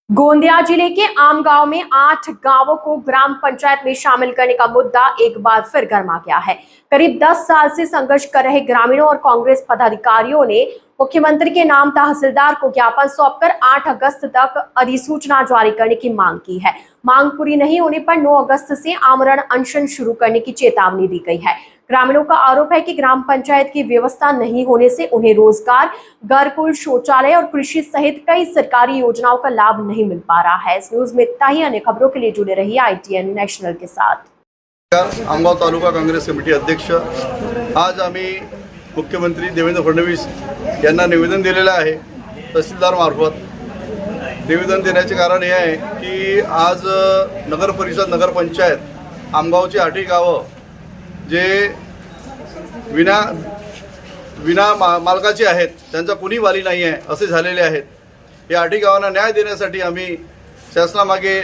गोंदिया जिले के आमगांव में 8 गांवों को ग्राम पंचायत में शामिल करने का मुद्दा एक बार फिर गर्मा गया है। करीब 10 साल से संघर्ष कर रहे ग्रामीणों और कांग्रेस पदाधिकारियों ने मुख्यमंत्री के नाम तहसीलदार को ज्ञापन सौंपकर 8 अगस्त तक अधिसूचना जारी करने की मांग की है। मांग पूरी नहीं होने पर 9 अगस्त से आमरण अनशन शुरू करने की चेतावनी दी गई है। ग्रामीणों का आरोप है कि ग्राम पंचायत की व्यवस्था नहीं होने से उन्हें रोजगार, घरकुल, शौचालय और कृषि सहित कई सरकारी योजनाओं का लाभ नहीं मिल पा रहा है। इस न्यूज में इतना ही। अन्य खबरों के लिए जुड़े रहिए ITN नेशनल के साथ। आमगाव तालुका काँग्रेस कमिटी अध्यक्ष, आज आम्ही मुख्यमंत्री देवेंद्र फडणवीस यांना निवेदन दिलेलं आहे। तहसीलदार मार्फत निवेदन देण्याचे कारण हे आहे की आज नगर परिषद, नगर पंचायत आमगावची 8 गावं जे विना मालकाचे आहेत, त्यांचा कुणी वाली नाही आहे असे झालेले आहेत। या 8 गावांना न्याय देण्यासाठी आम्ही शासनामागे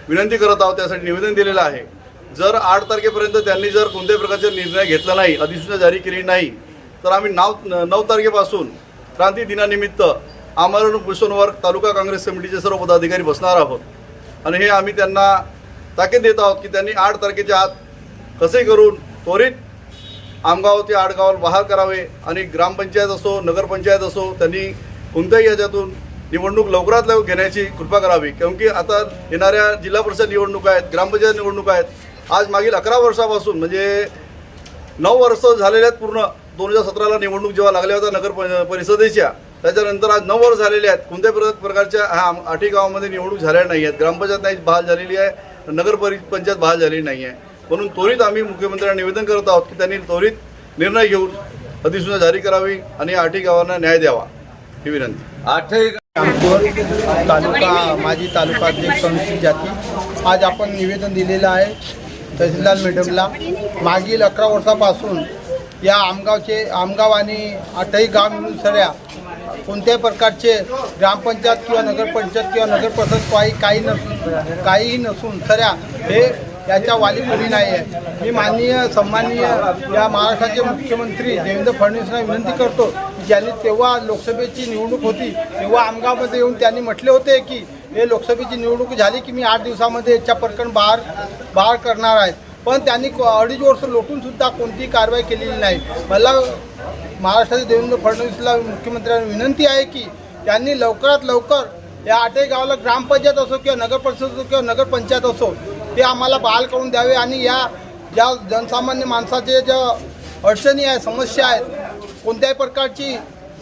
विनंती करत आहोत, त्यासाठी निवेदन दिलेलं आहे। जर 8 तारखेपर्यंत त्यांनी जर कोणत्याही प्रकारचा निर्णय घेतला नाही, अधिसूचना जारी केली नाही, तर आम्ही 9 तारखेपासून क्रांती दिनानिमित्त आमरण उपोषणावर तालुका काँग्रेस कमिटीचे सर्व पदाधिकारी बसणार आहोत। आणि हे आम्ही त्यांना ताकीद देत आहोत की त्यांनी 8 तारखेच्या आत कसे करून त्वरित आमगाव ते 8 गावाला बहाल करावे आणि ग्रामपंचायत असो, नगरपंचायत असो, त्यांनी कोणत्याही याच्यातून निवडणूक लवकरात लवकर घेण्याची कृपा करावी। कारण आता येणाऱ्या जिल्हा परिषद निवडणुका आहेत, ग्रामपंचायत निवडणुका आहेत। आज मागील 11 वर्षापासून म्हणजे 9 वर्ष झालेले आहेत पूर्ण। 2017ला निवडणूक जेव्हा लागल्या होत्या नगर परिषदेच्या, त्याच्यानंतर आज 9 वर्ष झालेले आहेत। कोणत्याही प्रकारच्या 8 गावांमध्ये निवडणूक झाल्या नाही आहेत। ग्रामपंचायत नाही बहाल झालेली आहे, नगर पंचायत बहाल झालेली नाही आहे। म्हणून त्वरित आम्ही मुख्यमंत्र्यांना निवेदन करत आहोत की त्यांनी त्वरित निर्णय घेऊन अधिसूचना जारी करावी आणि 8 गावांना न्याय द्यावा ही विनंती। 8 तालुका माजी तालुका अध्यक्ष अनुसूचित जाती, आज आपण निवेदन दिलेलं आहे तहसीलदार मॅडमला। मागील 11 वर्षापासून या आमगाव आणि 8 गाव मिळून सगळ्या कोणत्याही प्रकारचे ग्रामपंचायत किंवा नगरपंचायत किंवा नगरपरिषद काहीही नसून सगळ्या हे याच्या वाली कोणी नाही आहे। मी सन्माननीय या महाराष्ट्राचे मुख्यमंत्री देवेंद्र फडणवीसांना विनंती करतो की ज्यांनी तेव्हा लोकसभेची निवडणूक होती तेव्हा आमगावमध्ये येऊन त्यांनी म्हटले होते की हे लोकसभेची निवडणूक झाली की मी 8 दिवसामध्ये याच्या प्रकरण बाहेर करणार आहे, पण त्यांनी 2.5 वर्ष लोटून सुद्धा कोणतीही कारवाई केलेली नाही। मला महाराष्ट्राचे देवेंद्र फडणवीसला मुख्यमंत्र्यांना विनंती आहे की त्यांनी लवकरात लवकर या 8 गावाला ग्रामपंचायत असो किंवा नगरपरिषद असो किंवा नगरपंचायत असो ते आम्हाला बहाल करून द्यावे आणि या ज्या जनसामान्य माणसाचे ज्या अडचणी आहेत, समस्या आहेत, कोणत्याही प्रकारची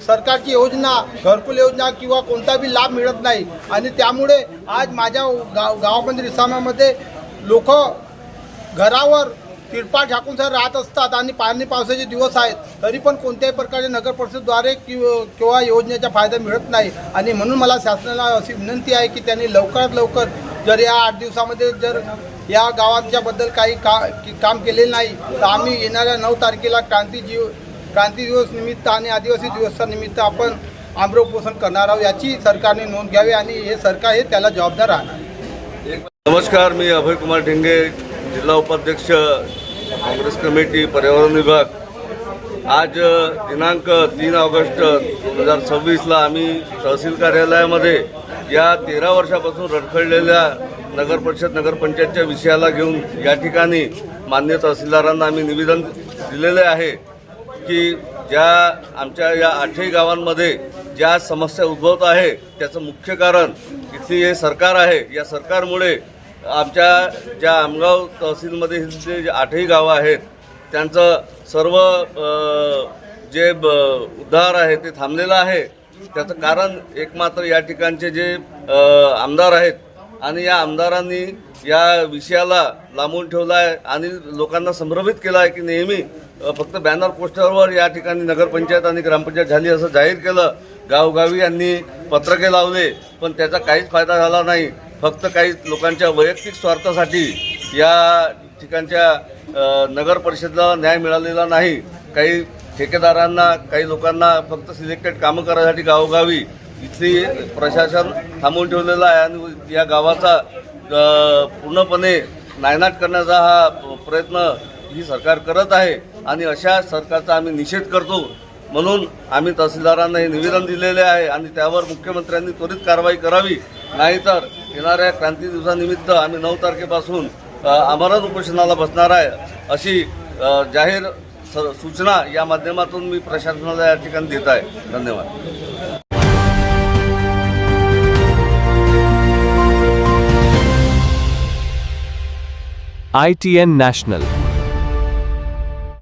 सरकारची योजना, घरकुल योजना किंवा कोणता बी लाभ मिळत नाही आणि त्यामुळे आज माझ्या गावामध्ये रिसामामध्ये लोक घरावर तिरपाळ झाकून राहत असतात आणि पावसाचे दिवस आहेत, तरी पण कोणत्याही प्रकारचे नगर परिषदेद्वारे किंवा योजनेचा फायदा मिळत नाही। आणि म्हणून मला शासनाला अशी विनंती आहे की त्यांनी लवकरात लवकर जर या 8 दिवसामध्ये जर या गावाच्याबद्दल काही काम केलेलं नाही तर आम्ही येणाऱ्या 9 तारखेला क्रांती दिवस निमित्त आणि आदिवासी दिवसानिमित्त आपण आमरण उपोषण करणार आहोत। याची सरकारने नोंद घ्यावी आणि हे सरकार हे त्याला जबाबदार आहे। नमस्कार, मी अभय कुमार ढेंगे, जिल्हा उपाध्यक्ष काँग्रेस कमिटी पर्यावरण विभाग। आज दिनांक 3 ऑगस्ट 2026ला आम्ही तहसील कार्यालयामध्ये या 13 वर्षापासून रखडलेल्या नगर परिषद, नगरपंचायतच्या विषयाला घेऊन या ठिकाणी माननीय तहसीलदारांना आम्ही निवेदन दिलेले आहे की ज्या आमच्या या 8 गावांमध्ये ज्या समस्या उद्भवत आहे त्याचं मुख्य कारण इथली हे सरकार आहे। या सरकारमुळे आमच्या ज्या आमगाव तहसीलमध्ये जे 8 गावं आहेत त्यांचं सर्व जे उद्धार आहे ते थांबलेलं आहे। त्याचं कारण एकमात्र या ठिकाणचे जे आमदार आहेत आणि या आमदारांनी या विषयाला लांबून ठेवला आहे आणि लोकांना संभ्रमित केलं आहे की नेहमी फक्त बॅनर पोस्टरवर या ठिकाणी नगरपंचायत आणि ग्रामपंचायत झाली असं जाहीर केलं। गावोगावी यांनी पत्रके लावले, पण त्याचा काहीच फायदा झाला नाही। फक्त काही लोकांच्या वैयक्तिक स्वार्थासाठी या ठिकाणच्या नगर परिषदेला न्याय मिळालेला नाही। काही ठेकेदारांना, काही लोकांना फक्त सिलेक्टेड कामं करायसाठी गावोगावी इथली प्रशासन थांबवून ठेवलेलं आहे आणि या गावाचा पूर्णपणे नायनाट करण्याचा हा प्रयत्न ही सरकार करत आहे आणि अशा सरकारचा आम्ही निषेध करतो। म्हणून आम्ही तहसीलदारांना हे निवेदन दिलेले आहे आणि त्यावर मुख्यमंत्र्यांनी त्वरित कारवाई करावी नाहीतर येणाऱ्या क्रांती दिवसानिमित्त आम्ही 9 तारखेपासून आमरण उपोषणाला बसणार आहे अशी जाहीर सूचना या माध्यमातून मी प्रशासनाला या ठिकाणी देत आहे. धन्यवाद. ITN National